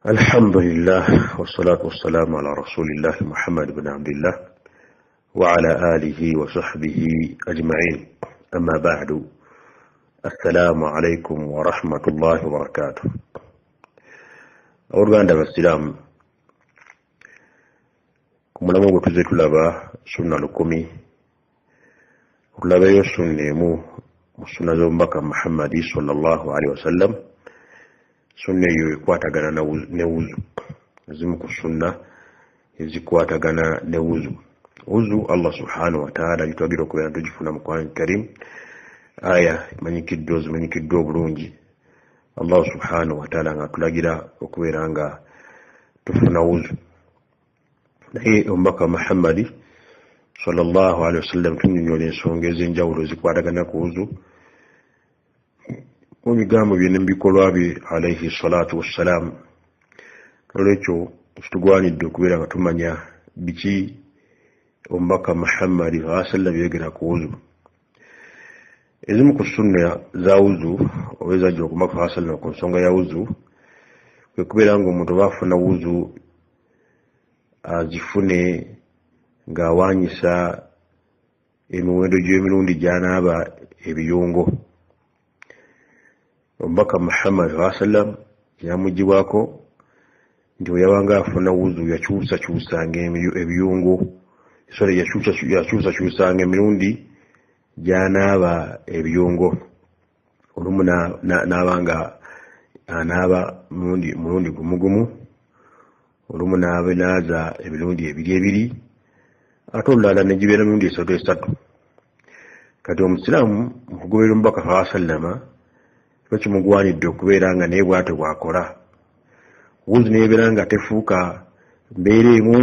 الحمد لله والصلاة والسلام على رسول الله محمد بن عبد الله وعلى آله وصحبه أجمعين. أما بعد، السلام عليكم ورحمة الله وبركاته. أورغان دابا السلام كمنا مو تزيتو لابا سنة لكمي ولابا يسنة مو سنة زومبك محمد صلى الله عليه وسلم sunna yo kwatagana ne wuzu zimu ku sunna ezikwatagana ne wuzu Allah subhanahu wa ta'ala litwagira okubera tugifuna mu Qur'an Karim aya manyikiddo bulungi. Allah subhanahu wa ta'ala nga tulagira okubera nga tufuna wuzu naye omubaka Muhammad sallallahu alaihi wasallam tunyonyola ensonga ez'enjawulo zikwatagana ku wuzu omigambo byene mubikolwa bye alayhi salatu wassalam. Olwekyo kitugwanidde okubeera nga tumanya biki omubaka Muhammad asallam byegera ku wuzu. Ezimu ku sunna za wuzu oba ezajja okumubaka asallam ku nsonga ya wuzu kwe kubeera nga omuntu baafuna wuzu azifune ng'awaanyisa emiwendo gy'emirundi gy'anaaba ebiyungo. Omubaka Muhammad sallam yamugibwako nti bwe yabanga afuna wuzu yakyusakyusanga ebiyungo, yakyusakyusanga emirundi gy'anaaba ebiyungo. Olumu n'abanga anaaba mulundi gumugumu, olumu n'abenaaza emirundi ebiri ate olulala ne gibeera emirundi esatu. Kati omusiraamu mu kugoberera omubaka sallama kimugwanidde okubeera nga naye bw'atyo bw'akola. Wuzu neebeera nga tefuuka mbeera emu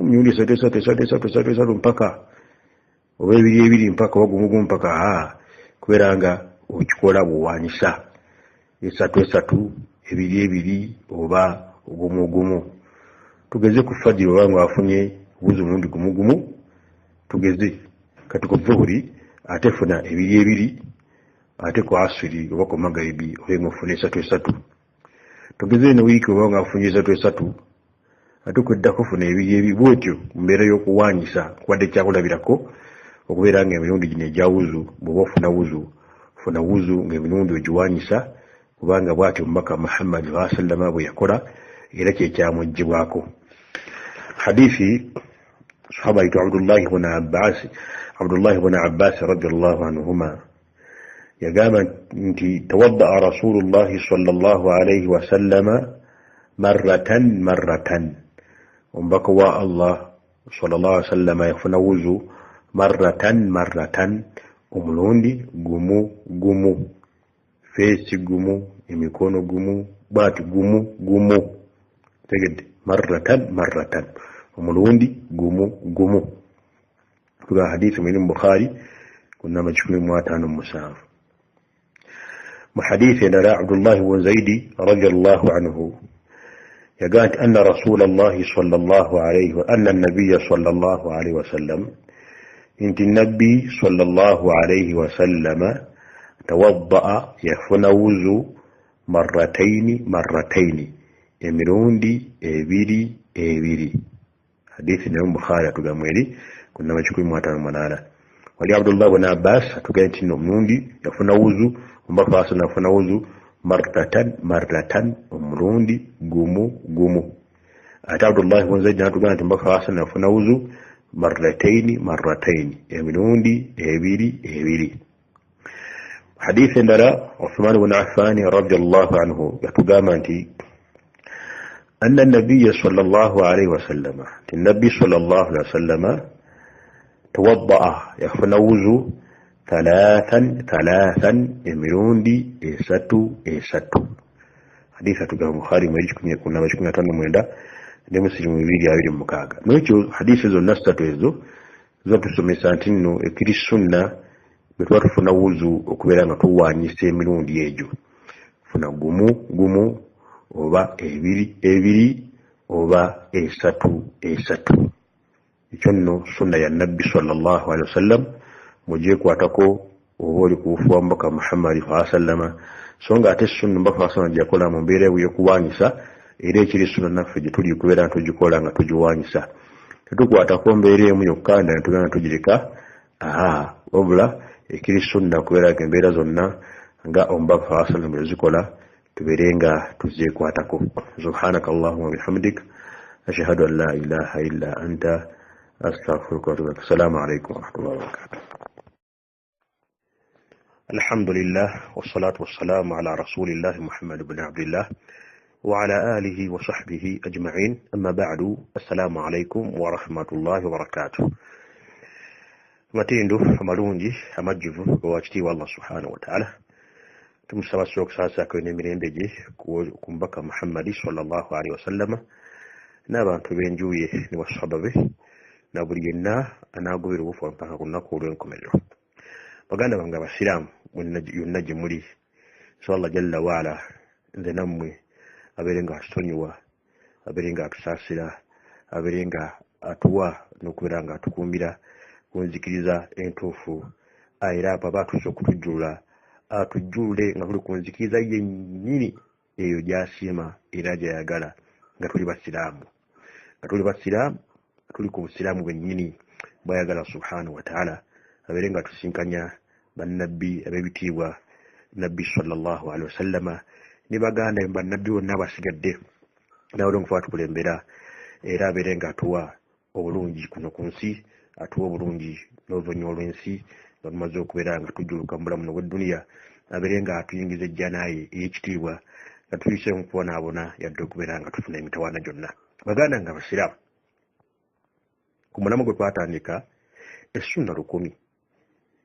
mirundi esatu mpaka oba ebiri mpaka oba gumugumu mpaka kubeera nga okikola buwaanyisa esatu ebiri oba ogumugumu. Tugeze ku fajiri oba nga afunye wuzu mulundi gumugumu, tugeze kati ku zuhuri ate funa ebiri ate ku asiri oba ku magaribi oba ofuna esatu. Tugeze eno wiiki oba nga afunye esatu ate kweddako funa ebiri bwotyo mbeera y'okuwaanyisa kubadde kyakulabirako okubeera nga emirundi gino egya wuzu bw'oba ofuna wuzu funa wuzu ng'emirundi ogiwaanyisa kubanga bw'atyo omubaka Muhammad sallama bwe yakola era kyekyamuggyibwako. Hadithi sahaba yitwa Abdullah ibn Abbas radiyallahu anhuma يقام أنت توضأ رسول الله صلى الله عليه وسلم مرة ومبكوا الله صلى الله عليه وسلم يفنوز مرة umulundi gumu fesi gumu emikono gumu bati gumu tegede marratan umulundi gumu. Kuna hadithi min Bukhari kuna majkumi mwatano musafu. وحديث عبد الله بن زيد رضي الله عنه يقول أن رسول الله صلى الله عليه وأن النبي صلى الله عليه وسلم إنت النبي صلى الله عليه وسلم توضأ يفنوز مرتين emirundi ebiri. Hadithi na Bukhari tugamweli kuna majukumi mwatano manana. Wali Abdullah ibn Abbas tugaiti no mnundi yafuna wuzu mbaka asana yafuna wuzu marratan umrundi gumu. Ata Abdullah ibn Zaid tugaiti mbaka asana yafuna wuzu marrataini emirundi ebiri. Hadithi ndara Uthman ibn Affan radiyallahu anhu yatugamanti أن النبي صلى الله عليه وسلم النبي صلى الله عليه وسلم توضأ يفنوز ثلاثا emirundi esatu. Hadithi tuga Bukhari majikumi yakuna majikumi atano mwenda ne Muslim 226. N'ekyo hadithi zonna satu ezo zotusomesa nti nno ekiri sunna bwe twatufuna wuzu okubeera nga tuwaanyisa emirundi egyo. Funa gumu oba ebiri oba esatu. Ekyo nno sunna ya Nabbi sallallahu alaihi wasallam mujye kwatako oba oli kufuwa mbaka Muhammad sallama songa ate sunna mbaka sallama yakola mu mbeera y'okuwaanyisa era ekiri sunna naffe gye tuli kubeera ntugikola nga tugiwanyisa tetukwatako mbeera emu yokka nda netugenda tugireka wabula ekiri sunna kubeera nga embeera zonna nga omubaka sallallahu alaihi wasallam bwe zikola tubeere nga tuzeekwatako. Subhanaka Allahumma bihamdik ashhadu an la ilaha illa anta astaghfiruka wa atubu ilaik. Assalamu alaikum wa rahmatullahi wa barakatuh. Alhamdulillah wassalatu wassalamu ala rasulillah Muhammad ibn Abdullah wa ala alihi wa sahbihi ajma'in. Amma ba'du, assalamu alaikum wa rahmatullahi wa barakatuh. Matindu amalungi amajjuvu owakitiibwa Allah subhanahu wa ta'ala tumusaba okusaasako n'emirembe gye ku mubaka Muhammadi sallallahu alaihi wasallam n'abantu b'enjuye ne basahaba be na buli yenna anaagobera obufa mpaka ku lunaku olw'enkomerero. Baganda bange abasiraamu yonna gye muli, so Allah jalla waala nze nammwe abeere nga atusonyiwa, abeere nga atusaasira, abeere nga atuwa n'okubeera nga atukuumira ku nzikiriza entuufu, era baba atuuse okutujjula atujjule nga tuli ku nzikiriza yennyini eyo gy'asiima era gy'ayagala nga tuli basiraamu, tuli ku busiraamu bwennyini bw'ayagala subhanahu wa ta'ala. Abeere nga tusinkanya bannabbi ab'ebitiibwa nabbi sallallahu alaihi wasallama ne baganda bannabbi bonna abasigadde n'abali okufa atukulembera, era abeere nga atuwa obulungi kuno ku nsi, atuwa obulungi n'oluvannyuma lw'ensi nga tumaze okubeera nga tujjuluka mu bulamu bw'edduniya, abeere nga atuyingiza ejjanaye ey'ekitiibwa nga tuyise mu kubonaabona yadde okubeera nga tufuna emitawaana gyonna. Baganda nga abasiraamu, ku mulamwa gwe twatandika essunna 100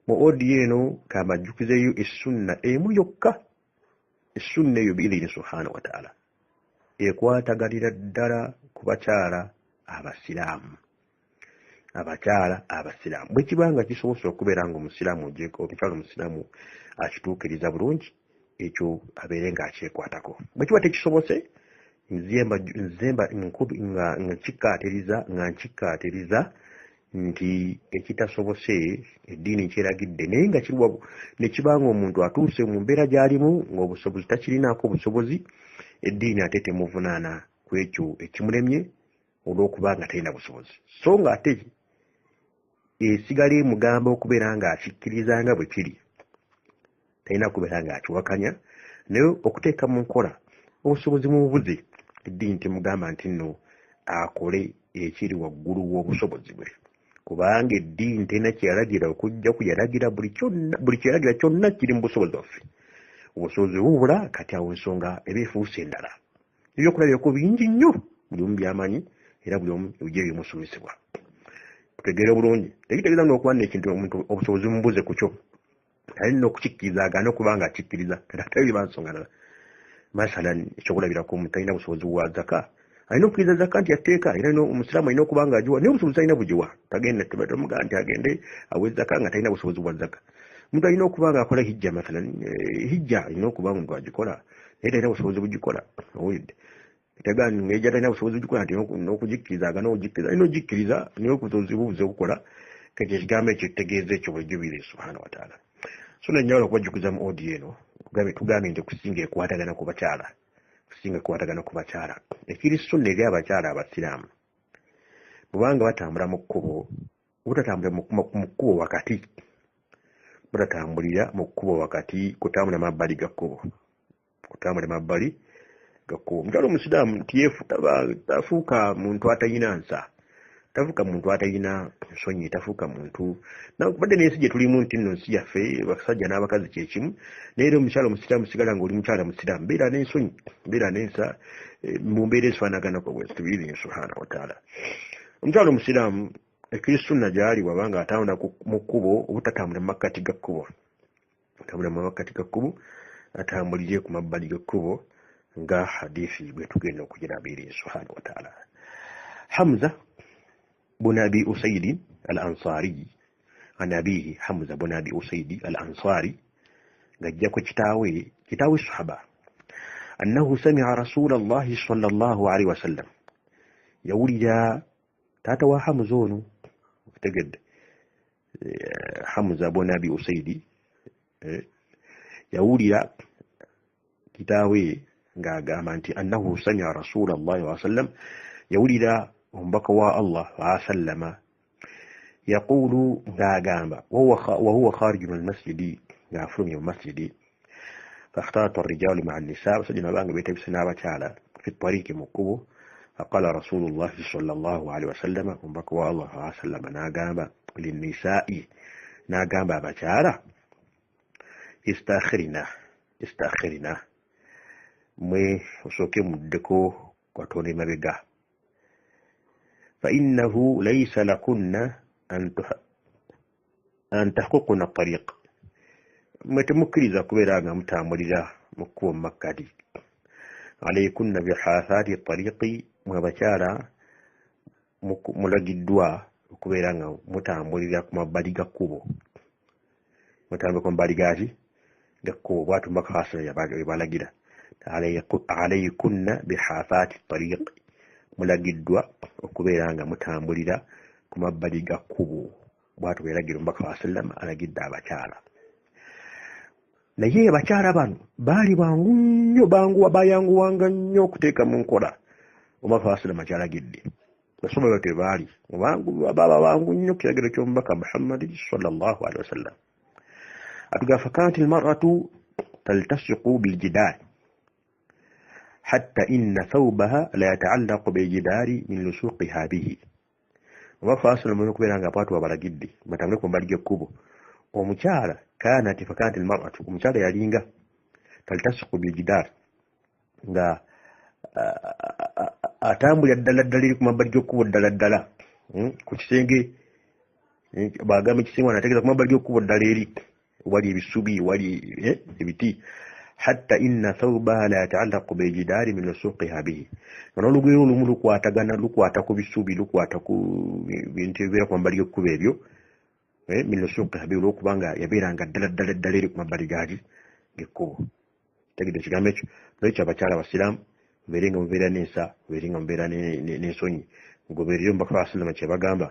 mu odiyo eno kamajjukizeyo essunna emu yokka. Essunna eyo biidhini subhanahu wa ta'ala ekwataganira ddala ku bakyala abasiraamu. Bwe kibanga kisobose okubeera nga omukyala omusiraamu akituukiriza bulungi, ekyo abeere nga akyekwatako. Bwe kiba tekisobose, nzemba nga nkikkaatiriza nti ekitasobose eddiini kyeragidde, naye nga ne kibanga omuntu atuuse mu mbeera gy'alimu ng'obusobozi takirinaako obusobozi, eddiini ate temuvunaana ku ekyo ekimuremye olw'okuba nga talina busobozi, so nga ate esigala emugamba okubeera nga akikkiriza nga bwe kiri, talina kubeera nga akiwakanya, naye okuteeka mu nkola obusobozi mu bubuze, eddiini temugamba nti nno akole ekiri waggulu w'obusobozi bwe, kubanga eddiini terina kyeyalagira okujja kuyalagira buli kyeyalagira kyonna kiri mu busobozi bwaffe. Obusobozi bubula, kati awo ensonga eba efuuse endala. Ebyokulabirako bingi nnyo, buli omu by'amanyi era buli omu ebijja bimusomesebwa. Tutegeere bulungi, tekitegeeza n'okuba n'ekintu omuntu obusobozi bumubuze ku kyo, alina okukikkiriza agaane okuba nga akikkiriza, tebaliba nsonga ndala. Masalan, ekyokulabirako omuntu talina busobozi bwa zaka, alina okukkiriza zaka nti yateeka, era omusiraamu alina okuba nga agiwa, naye obusobozi talina bugiwa. Tagenda temugaa nti agende awe zaka nga talina busobozi bwa zaka. Omuntu alina okuba nga akola hijja, masalan, hijja alina okuba nga agikola, naye talina busobozi bugikola. Owulidde? Tegaani ng'ejja talina busobozi bugikola nti n'okugikkiriza agaana ogikkiriza, alina ogikkiriza naye obusobozi bubuze okukola. Kati ekigambo ekyo kitegeeza ekyo bulijjo biire subhanahu wa ta'ala. So nenjawulo okubajjukiza mu odiyo eno tugambye nti okusinga ekwatagana ku bakyala, ekiri sunna eri abakyala abasiraamu bwebanga batambula mu kkubo, butatambulira mu kkubo wakati, butatambulira mu kkubo wakati, kutambula mabbali ga kkubo, omukyala omusiraamu tafuuka muntu atalina nsa, tafuuka muntu atalina nsonyi, tafuuka muntu nakubadde n'ensi gye tulimu nti nno nsi yaffe basajja n'abakazi kyekimu, naye era omukyala omusiraamu sigala ng'oli mukyala musiraamu, beera n'ensonyi, beera n'ensa mu mbeera ezifaanaganako bwezito biidhini subhanahu wa ta'ala. Omukyala omusiraamu ekiri sunna gy'ali wabanga atambula mu kkubo, obutatambula mu makkati ga kkubo, atambulire ku mabbali g'ekkubo nga hadithi bwe tugenda okugira biidhini subhanahu wa ta'ala. Hamza بن أبي أسيد الأنصاري عن أبيه حمزة بن أبي أسيد الأنصاري قد كتاوي الصحابة أنه سمع رسول الله صلى الله عليه وسلم يولد تاتوا حمزون تجد حمزة بن أبي أسيد يولد كتاوي ngagamba nti annahu sami'a rasulallahi wa sallam yawulira omubaka wa Allah wa sallama yaqulu ngagamba wa huwa kharij min almasjidi ngafulumye mu masjidi فاختلط الرجال مع النساء وسجن بانغ بيت بسنا وتعالى في الطريق مكبو فقال رسول الله صلى الله عليه وسلم وبكوا الله عليه وسلم ناغامبا للنساء ناغامبا بتعالى استاخرنا مي وسوكي مدكو كوتوني مبيغا فإنه ليس لكن أن تحققنا الطريق متمكرزا كبيرا متامرزا مكو مكادي عليكن بحاثات الطريق مبشارا ملقدوا كبيرا متامرزا كما باديغا كوبو متامرزا كما باديغازي غكو واتو مكاسا يبالغيدا عليكن بحاثات الطريق ملقدوا كبيرا متامرزا كما باديغا كوبو واتو يلقدوا مكاسا لما ألقدا بشارا naye abakyala bano baali bangu nnyo bayanguwanga nnyo okuteeka mu nkola omubaka wasalama kyalagidde basobola tebaali baba bangu nnyo kiragiro ky'omubaka Muhammad sallallahu alaihi wasallam atugafa kanti almar'atu taltasiqu biljidar hatta inna thawbaha la yata'allaqu biljidari min lusuqiha bihi omubaka wasalama okubeera nga apaatu abalagidde batambule ku mbali gy'ekkubo omukyala kanat fakanat almar'atu omukyala yalinga taltasiqu biljidar nga atambulira ddala eri ku mabbali gy'okkubo ddala ku kisenge bagamba ekisenge anategeeza ku mabbali gy'okkubo ddala eri wali ebisubi wali ebiti hatta inna thawbaha la yata'allaqu biljidari min lusuqiha bihi n'olugoye olumu lukwata ku bisubi lukwata ku bintu ebibeera ku mabbali gy'okkubo ebyo min lusuqiha bihi olwokubanga yabeeranga ddala eri ku mabbali gaagi g'ekkubo tegedde ekigambo ekyo nolwekyo abakyala abasiraamu mubeere nga mubeera n'ensa mubeere nga mubeera n'ensonyi ngoberere omubaka wa sallama kyebagamba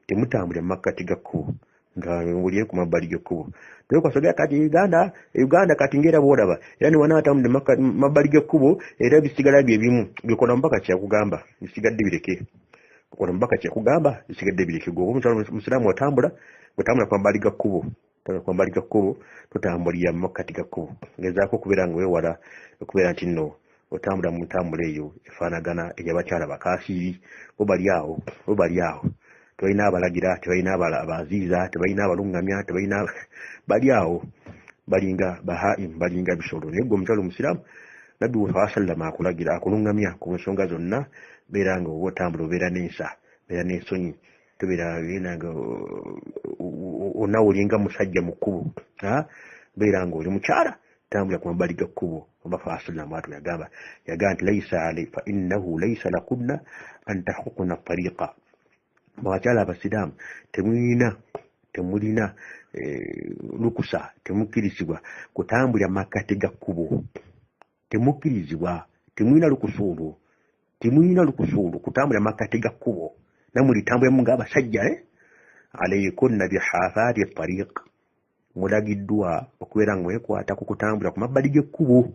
temutambulira mu makkati ga kkubo nga muli ku mabbali g'ekkubo tokwasogera kati uganda kati ngaera bwolaba era niwanaatambudde mabbali g'ekkubo era bisigala byebimu bikola mubaka kyakugamba bisigadde bireke kola mubaka kyakugamba bisigadde bireke gwe omukyala musiraamu otambula ku mabbali ga kkubo totambulira mu makkati ga kkubo ngezaako okubeera nga weewala okubeera nti nno otambula mu ntambula eyo efaanagana ey'abakyala bakaasiiri bo bali awo tebalina abalagira tebalina abaziiza tebalina abalungamya tebalina bali awo balinga bahaimu balinga bisolo naye gwe omukyala omusiraamu nabbi wasallama akulagira akulungamya ku nsonga zonna beera nga oba otambula obeera n'ensa beera n'ensonyi tobeera nga onawulinga musajja mu kkubo beera nga oli mukyala tambula ku mabbali ga kkubo omubaka wa sallama atu yagamba nti fa innahu laysa lakunna an tahquqna tariqa abakyala abasiraamu temulina lukusa temukkirizibwa kutambulira makkati ga kkubo temukkirizibwa temulina lukusa olwo kutambulira makkati ga kkubo namulitambuliramu ng'abasajja alaykunna bihaafati tariq mulagiddwa okubeera nga mwekwata ku kutambula ku mabbali g'ekkubo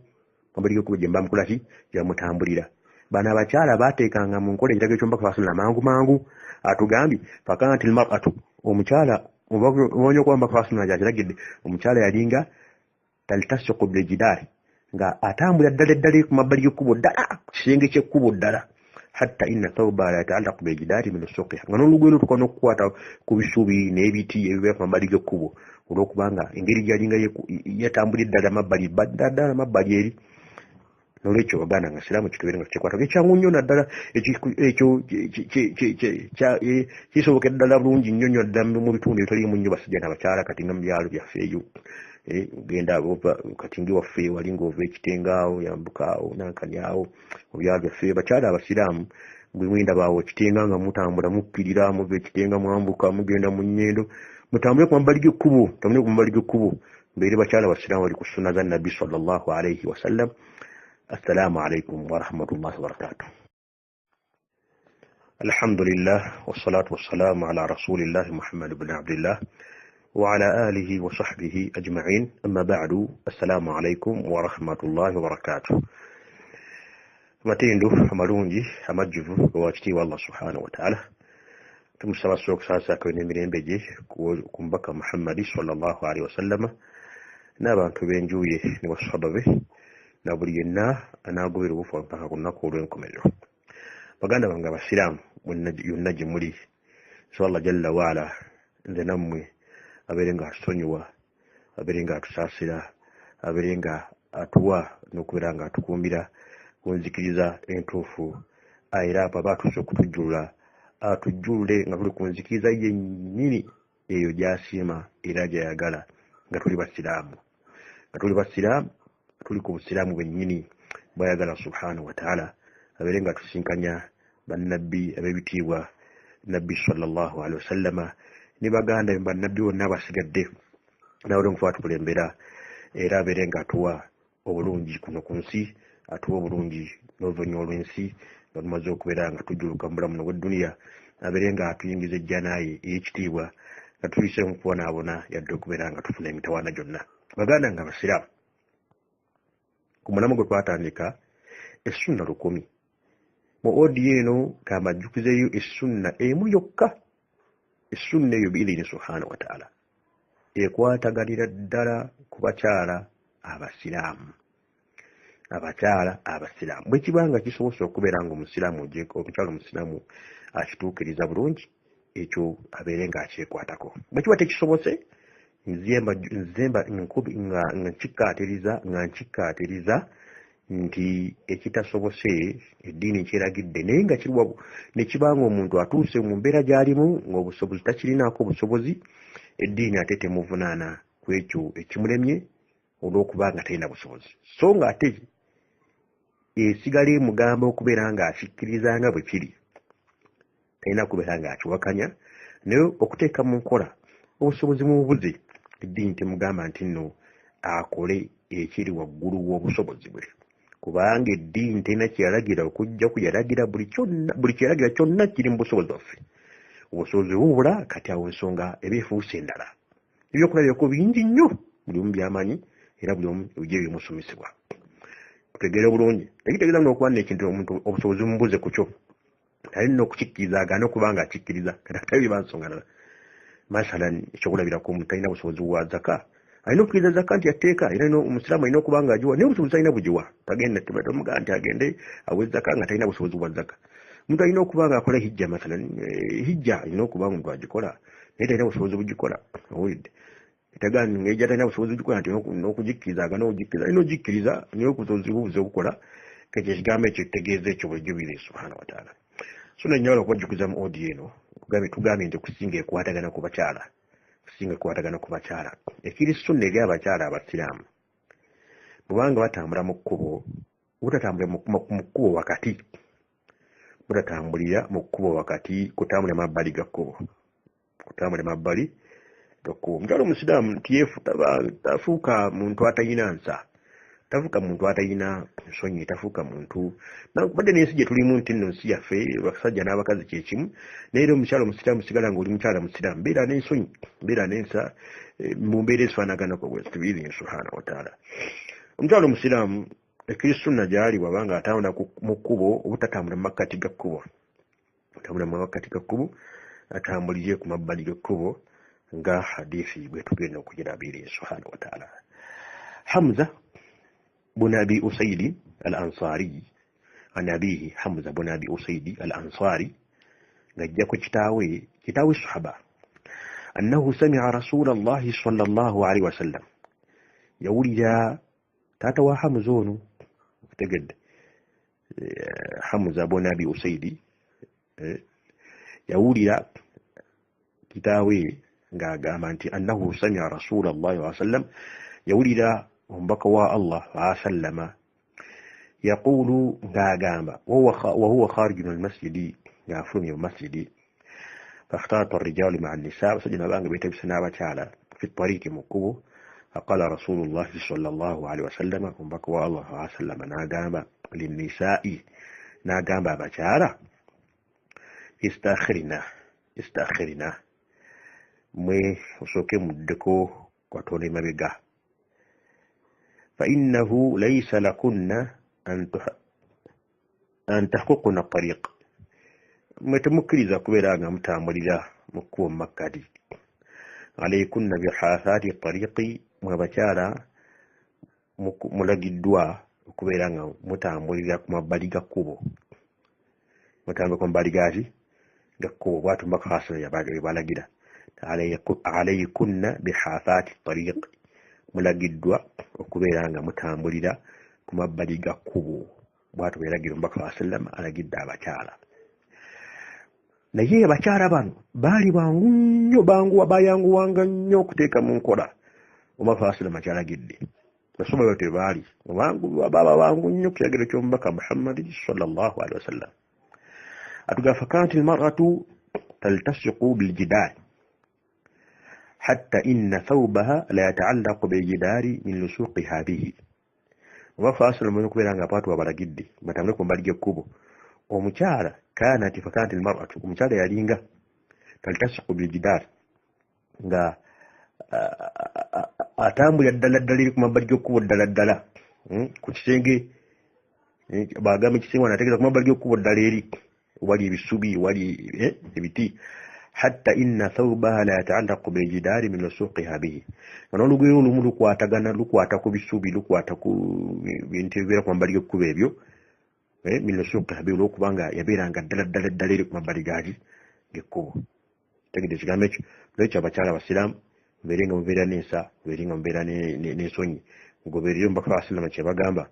gye mba mukulaki gyamutambulira bano abakyala baateekanga mu nkola ekiragiro ky'omubaka wa sallama mangu atugambye fakanat almar'atu omukyala obonye okuba omubaka wa sallama gyakiragidde omukyala yalinga taltasiqu biljidari nga atambulira ddala ku mabbali g'ekkubo ddala ku kisenge ky'ekkubo ddala hatta inna thawba la yata'allaqu biljidari min lusuqiha nga n'olugoye lutuuka n'okukwata ku bisubi n'ebiti ebibeera ku mabbali g'ekkubo olwokubanga engeri gyalinga yatambulira ddala mabbali eri nolwekyo waganda nga siraamu kitubeere nga tukikwata ekyangu nnyo naddala ekyo kisobokera ddala bulungi nnyo ddala mu bitundu ebitaliimu nnyo basajja n'abakyala kati nga mu byalo byaffe eyo ogenda kati ngewaffe wali ng'ova ekitengaawo yambukaawo nankanyaawo mu byalo byaffe bakyala abasiraamu bwe mwendabaawo ekitenga nga mutambula mukkirira muva ekitenga mwambuka mugenda mu nnyendo mutambule ku mabbali g'ekkubo mbeere bakyala abasiraamu bali ku sunna za nabbi sallallahu alaihi wasallam. السلام عليكم ورحمة الله وبركاته. الحمد لله والصلاة والسلام على رسول الله محمد بن عبد الله وعلى آله وصحبه أجمعين. أما بعد السلام عليكم ورحمة الله وبركاته. matendo amalungi amajjuvu wa kitiibwa Allah subhanahu wa ta'ala tumusaba sokusaasako n'emirembe gye ku mbaka Muhammad sallallahu alaihi wasallama n'abantu b'enjuye ne basahaba be na buli yenna anaagobera obufu mpaka ku lunaku olw'enkomerero. Baganda bange abasiraamu yonna gye muli, so Allah jalla waala nze nammwe abeere nga atusonyiwa, abeere nga atusaasira, abeere nga atuwa n'okubeera nga atukuumira ku nzikiriza entuufu, era aba atuuse okutujjulula atujjulule nga tuli ku nzikiriza yennyini eyo gy'asiima era gy'ayagala nga tuli basiraamu, tuli ku busiraamu bwennyini bw'ayagala subhanahu wa ta'ala, abeere nga tusinkanya bannabbi ab'ebitiibwa nabbi sallallahu alaihi wasallama ne baganda bannabbi bonna abasigadde nawe omufu atukulembera, era abeere nga atuwa obulungi kuno ku nsi, atuwa obulungi n'oluvannyuma lw'ensi nga tumaze okubeera nga tujjuluka mu bulamu bw'edduniya, abeere nga atuyingiza ejjanaye ey'ekitiibwa nga tuyise mu kubonaabona yadde okubeera nga tufuna emitawaana gyonna. Baganda nga basiraamu, ku mulamu gwe twatandika essunna 10 mu odiyo eno kambajjukizeeyo essunna emu yokka, essunna eyo biidhini subhanahu wa ta'ala ekwataganira ddala ku bakyala abasiraamu, bwe kibanga kisobosa okubeera nga omukyala omusiraamu akituukiriza bulungi, ekyo abeere nga akyekwatako. Bwe kiba tekisobose nzemba nga nkikkaatiriza nti ekitasobose eddiini kyeragidde, naye nga ne kibanga omuntu atuuse mu mbeera gy'alimu ng'obusobozi takirinaako busobozi, eddiini ate temuvunaana ku ekyo ekimulemye olw'okuba nga talina busobozi, so nga ate esigala emugamba okubeera nga akikkiriza nga bwe kiri, talina kubeera nga akiwakanya, naye okuteeka mu nkola obusobozi mu bubuze, eddiini temugamba nti nno akole ekiri waggulu w'obusobozi bwe, kubanga eddiini terina kyeyalagira okujja kuyalagira buli kyeyalagira kyonna kiri mu busobozi bwaffe. Obusobozi bubula, kati awo ensonga eba efuuse endala. Ebyokulabirako bingi nnyo, buli omu by'amanyi era buli omu ebigye bimusomesebwa. Tutegeere bulungi, tekitegeeza n'okuba n'ekintu omuntu obusobozi bumubuze ku kyo, alina okukikkiriza agaana okuba nga akikkiriza, kati ate biba nsonga ndala. Masalan, ekyokulabirako omuntu talina busobozi bwa zaka, alina okukkiriza zaka nti yateeka, era omusiraamu alina okuba nga agiwa, naye obusobozi talina bugiwa, tagenda tumugaa nti agende awe zaka nga talina busobozi bwa zaka. Omuntu alina okuba nga akola hijja, masalan, hijja alina okuba omuntu agikola naye talina busobozi bugikola, owulidde, etagani ng'ejja talina busobozi bugikola nti n'okugikkiriza agaana ogikkiriza, alina ogikkiriza naye obusobozi bubuze obukola, kekyo ekigambo ekyo kitegeeza ekyo bulijjo biri subhanahu wa ta'ala. So nennyawala okubajjukiza mu odiyo eno tugambye nti okusinga ekwatagana ku bakyala, ekiri sunna eri abakyala abasiraamu bwebanga batambula mu kkubo, butatambulira mu kkubo wakati, butatambulira mu kkubo wakati, kutambulira mabbali ga kkubo, omukyala omusiraamu tafuuka muntu atalina nsa, tafuuka muntu atalina nsonyi, tafuuka muntu badde n'ensi gye tulimu nti nno nsi yaffe abasajja n'abakazi kyekimu, naye era omukyala omusiraamu sigala ng'oli mukyala musiraamu, beera n'ensonyi, beera n'ensa mu mbeera ezifaanaganako bwe ziti biidhini subhanahu wa ta'ala. Omukyala omusiraamu ekiri sunna gy'ali bw'aba nga atambula mu kkubo, obutatambula mu makkati ga kkubo, atambulire ku mabbali g'ekkubo nga hadiisi bwe tugenda okugira biidhini subhanahu wa ta'ala. Hamza بن أبي أسيد الأنصاري عن أبيه حمزة بن أبي أسيد الأنصاري نجاكو كتاوي الصحابة أنه سمع رسول الله صلى الله عليه وسلم يولد تاتوا حمزون تجد حمزة بن أبي أسيد يولد كتاوي أنه سمع رسول الله صلى الله عليه وسلم يولد ومبكوا الله وسلم يقول غاغاما وهو خارج من المسجد يعفون من المسجد فاختلط الرجال مع النساء وسجن بانغ بيتم سنابة تعالى في الطريق مكوه فقال رسول الله صلى الله عليه وسلم ومبكوا الله وسلم ناغاما للنساء ناغاما بچارا استاخرنا مي وسوكي مدكو كوتوني مبيغا فإنه ليس لكن an tahququna tariq mutamukiriza kuberanga mutambulira mukuwa makkati alaykunna bihafati tariqi mwabakyala mulagiddwa okuberanga mutambulira ku mabbali ga kkubo mutambulira ku mabbali ga kkubo bwatu mbaka hasana yabalagira alaykunna bihafati tariq mulagiddwa okuberanga mutambulira ku mabbali ga kkubo bwatu beragira mbaka wasallama alagidde abakyala naye abakyala bano baali bangu nnyo bayanguwanga nnyo okuteeka mu nkola omubaka wasallama kyalagidde basoma yote baali baba bangu nnyo kiragiro ky'omubaka Muhammad sallallahu alaihi wasallam atugafa kanti almar'atu taltasiqu biljidar hatta inna thawbaha la yata'allaqu biljidari min lusuqiha bihi omubaka wasallama okuberanga abaatu abalagidde batambule ku mbali gy'ekkubo omukyala kanati fakanti almar'atu omukyala yalinga taltasiqu biljidar nga atambulira ddala eri ku mabbali gy'okkubo ddala ku kisenge bagamba ekisenge wanategeeza ku mabbali gy'okkubo ddala eri wali ebisubi wali ebiti hatta inna thawbaha la yata'allaqu biljidari min lusuqiha bihi n'olugoye olumu lukwata ku bisubi lukwata ku bintu ebibeera ku mabbali gy'ekkubo ebyo min lusuqiha bihi olwokubanga yabeeranga ddala eri ku mabbali g'ekkubo tegedde ekigambo ekyo lwekyo abakyala abasiraamu mubeere nga mubeera n'ensa mubeere nga mubeera n'ensonyi ngoberere omubaka wa sallama kyebagamba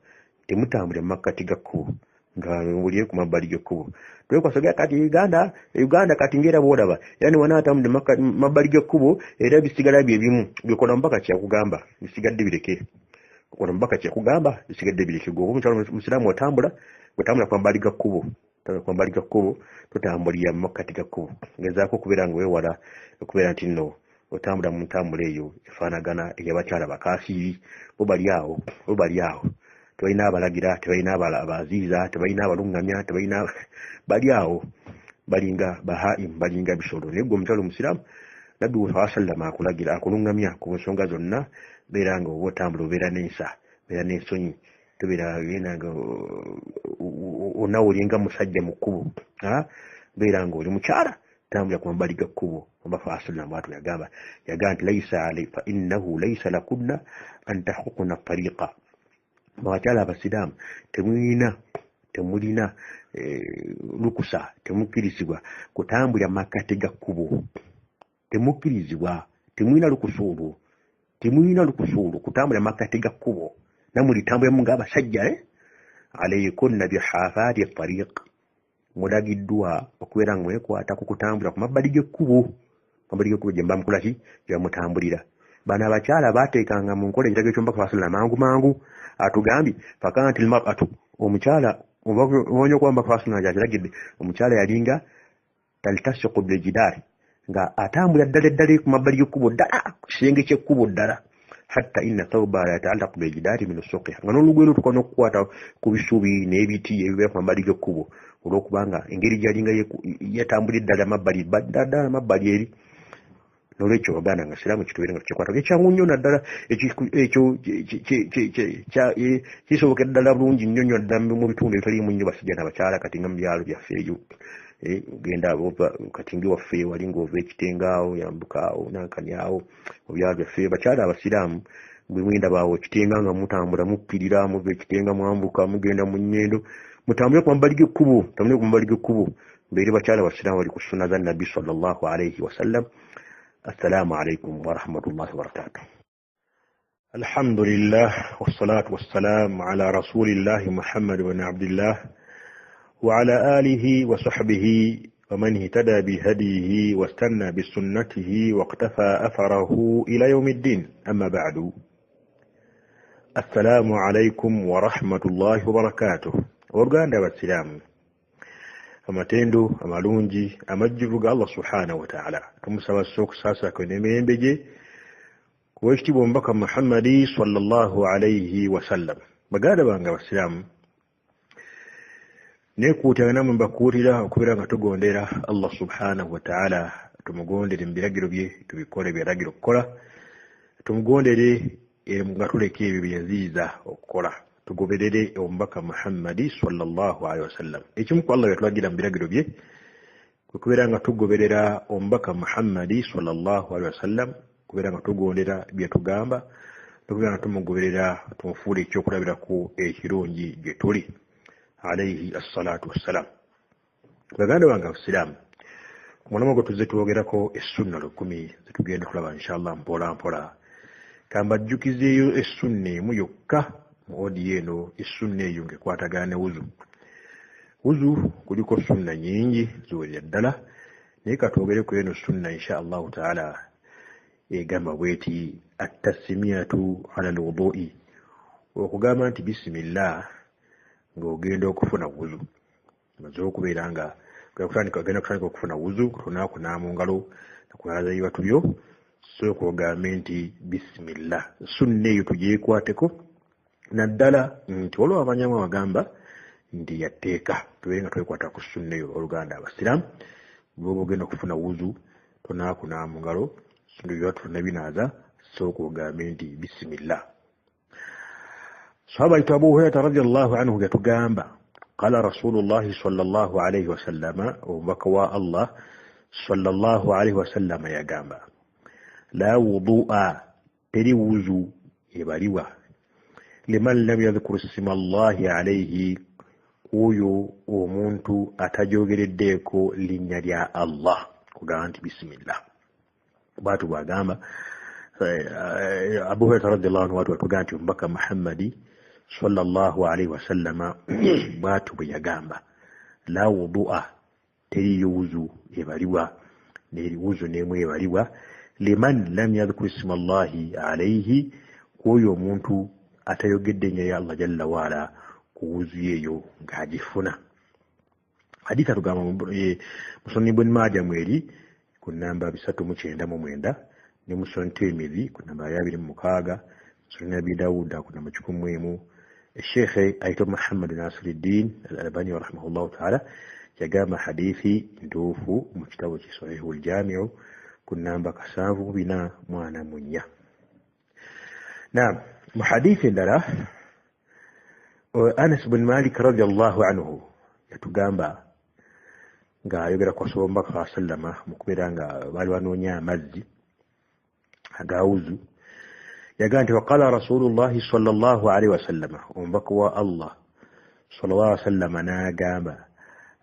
temutambulira mu makkati ga kkubo nga mulire ku mabbali g'ekkubo twekwasogera kati uganda kati ngera bwolaba era ne wanaatambulira mu mabbali g'ekkubo era bisigala byebimu byekola mubaka kyakugamba bisigadde bireke kola mubaka kyakugamba bisigadde bireke gwoba omukyalo musiraamu otambula ku mabbali ga kkubo totambulira mu makkati ga kkubo ngezaako okubeera nga weewala okubeera nti nno otambula mu ntambula eyo efaanagana ey'abakyala bakaasiiri bo bali awo tebalina abalagira tebalina abaziiza tebalina abalungamya bali awo balinga bahaimu balinga bisolo naye gwe omukyalo omusiraamu nabbi wasallama akulagira akulungamya ku nsonga zonna beera nga oba otambula obeera n'ensa beera n'ensonyi tobeera nga onawulinga musajja mu kkubo beera nga oli mukyala tambula ku mabbali ga kkubo omubaka wa sallam bwatu yagamba nti fa innahu laysa lakunna an tahquqna tariqa abakyala abasiraamu temulina lukusa temukirizibwa kutambulira makkati ga kkubo temukirizibwa temulina lukusa olwo kutambulira makkati ga kkubo namulitambuliramu ng'abasajja alaykunna bihafati tariq mulagiddwa okubeera nga mwekwata ku kutambula ku mabbali g'ekkubo gye mba mukolaki gye bamutambulira bano abakyala baateekanga mu nkola ekiragiro ky'omubaka wa sallam mangu atugambye fakanti almar'atu omukyala obonye okuba omubaka wa sallam gyakiragidde omukyala yalinga taltasiqu biljidari nga atambulira ddala ku mabbali g'ekkubo ddala ku kisenge ky'ekkubo ddala hatta inna thawba la yata'allaqu biljidari min lusuqiha nga n'olugoye lutuuka n'okukwata ku bisubi n'ebiti ebibeera ku mabbali g'ekkubo olwokubanga engeri gyalinga yatambulira ddala mabbali eri n'olwekyo baganda nga siraamu kitubeere nga tukikwata ekyangu nnyo naddala ekyo kisobokera ddala bulungi nnyo ddala mu bitundu ebitaliimu nnyo basajja n'abakyala kati nga mu byalo byaffe eyo genda kati ngewaffe wali ng'ova ekitengaawo yambukaawo nankanyaawo mu byalo byaffe bakyala abasiraamu bwe mwenda baawo ekitenga nga mutambula mukkirira muva ekitenga mwambuka mugenda mu nnyendo mutambule ku mabbali g'ekkubo mbeere bakyala abasiraamu bali ku sunna za nabbi sallallahu alaihi wasallam. السلام عليكم ورحمة الله وبركاته. الحمد لله والصلاة والسلام على رسول الله محمد بن عبد الله وعلى آله وصحبه ومن اهتدى بهديه واستنى بسنته واقتفى أثره إلى يوم الدين. أما بعد، السلام عليكم ورحمة الله وبركاته. ورغاندا والسلام amatendo amalungi amajjuvu ga Allah subhanahu wa ta'ala tumusaba sasa kwenemirembe gye kuwekitibwa omubaka Muhammadi sallallahu alayhi wa sallam. baganda bange abasiraamu nekuutira namwe mbakuutira okubeera nga tugondera Allah subhanahu wa ta'ala, tumugondere mu biragiro bye tubikole byalagiro okukola, tumugondere nga tuleka ebyo bye yaziiza okukola. tugoberere omubaka Muhammadi sallallahu alaihi wasallam. Ekimu ku Allah yatulagira mu biragiro bye kubeera nga tugoberera omubaka Muhammadi sallallahu alaihi wasallam, kubeera nga tugondera bye tugamba, tubeera nga tumugoberera tumufuula ekyokulabirako ekirungi gye tuli alaihi assalatu wassalam. Baganda bange Abasiraamu, mulimu gwe tuzze twogerako essunna 10 zetugenda kulaba inshallah mpola mpola. Kambajjukizeeyo essunna emu yokka mu odiyo eno, essunna eyo ng'ekwatagana ne wuzu. Wuzu kuliko sunna nyingi ziwerera ddala, naye katwogereko eno sunna inshallah taala egamba bweti at-tasmiyatu ala al-wudu'i, okugamba nti bisimillah ng'ogenda okufuna wuzu. Maze okubeera nga ogenda kutandika okufuna wuzu, kunakunaaba mu ngalo nakunaza ebibatu byo, sooka ogambe nti bisimillah. Sunna eyo tugyekwateko naddala nti waliwo abanyamu abagamba nti yatteeka, tubeere nga twekwata ku sunna eyo. Oluganda Abasiraamu, bw'oba ogenda okufuna wuzu tonakunaaba mu ngalo, sunna ebibatu tonnabinaaza, sooka ogambe nti bisimillah. Sahaba ayitibwa Abu Hurairata radiyallahu anhu yatugamba qala rasulullahi sallallahu alaihi wasallama, omubaka wa Allah sallallahu alaihi wasallama yagamba la wudu'a, teri wuzu ebaliwa liman lam yadhkur isma Allahi alaihi, oyo omuntu atajogereddeeko linnya lya Allah, kugamba nti bisimillah. Bwatu bwagamba Abu Hurairata radiyallahu anhu, watu batugamba nti omubaka Muhammadi sallallahu alaihi wasallama bwatu bwe yagamba la wudu'a, teri wuzu ebaliwa, wuzu n'emu ebaliwa liman lam yadhkur isma Allahi alaihi, oyo omuntu atayogedde nnyo ya Allah jalla waala ku wuzu eyo ng'agifuna. Haditha tugamba Musonyi Ibn Majah mweri ku namba 399 ne Musonyi Tirmidhi ku namba 206, Sunan Abi Dawud ku namba 11. Sheikh ayitibwa Muhammad Nasiruddin al-Albani rahimahullahu ta'ala yagamba hadithi ntuufu mu kitabo ki Sahihul Jami'u ku namba 744. Naam, mu hadithi endala Anas bin Malik radiyallahu anhu yatugamba ng'ayogera ku Rasulullah sallallahu alaihi wasallam mu kubeera nga baali banoonya amazzi aga wuzu, yagamba nti waqala rasulullahi sallallahu alaihi wasallam, omubaka wa Allah sallallahu alaihi wasallam n'agamba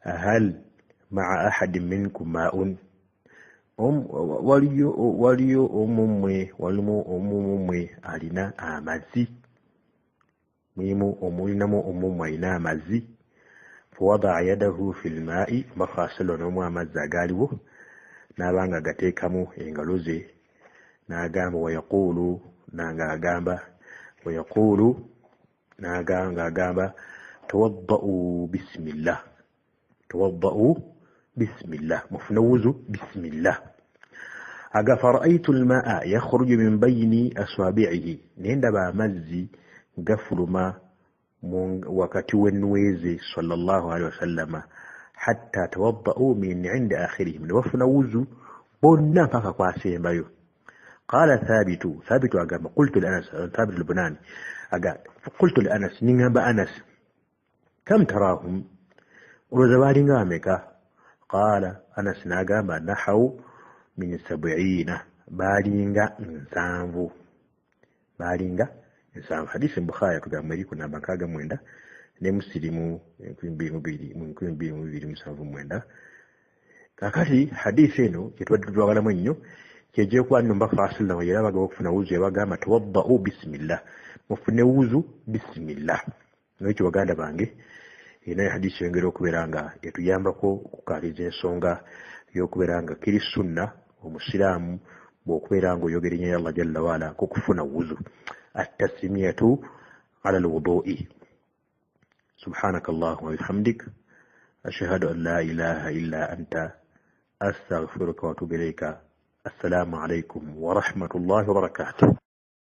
hal ma'a ahadin minkum ma'un, waliyo omumwe alina amazzi, mulinamu omumwe alina amazzi. Fawada'a yadahu fil ma'i, bakasalo n'omu amazzi agaaliwo n'abanga agateekamu engalo ze, n'agamba wayaqulu, n'agamba tawadda'u bismillah, tawadda'u bismillah, mufune wuzu bismillah. Aga fara'aytu al-ma'a yakhruju min bayni aswabi'ihi, nendaba amazzi gafuluma wakati w'enweze sallallahu alaihi wasallama, hatta tawadda'u min 'inda akhirihim, nebafuna wuzu bonna mpaka kwasembayo. Qala Thabitu agamba qultu li Anas, Thabit al-Bunani aga qultu li Anas, ningamba Anas kam tarahum, olowooza baalinga ameka? Qala Anas n'agamba nahaw min 70, baalinga 7. Hadisi Bukhari atugamba eri ku namba 69 ne Muslimu 2279. Kakati hadisi eno kyetubadde twagalamu ennyo kyegyeekuba nno mbaka asalamu era abaga okufuna wuzu yabagamba tawadda'u bisimillah, mufune wuzu bisimillah. N'ekyo baganda bange naye hadisi yongera okubeera nga etuyambako okukaaliza ensonga y'okubeera nga kiri sunna omusiraamu bw'okubeera nga oyogera ennyo ya Allah jalla waala kukufuna wuzu. At-tasmiyatu ala al-wudu'i. Subhanaka Allahumma wa bihamdik, ashhadu an la ilaha illa anta, astaghfiruka wa atubu ilayka. Assalamu alaikum wa rahmatullahi wa barakatuh.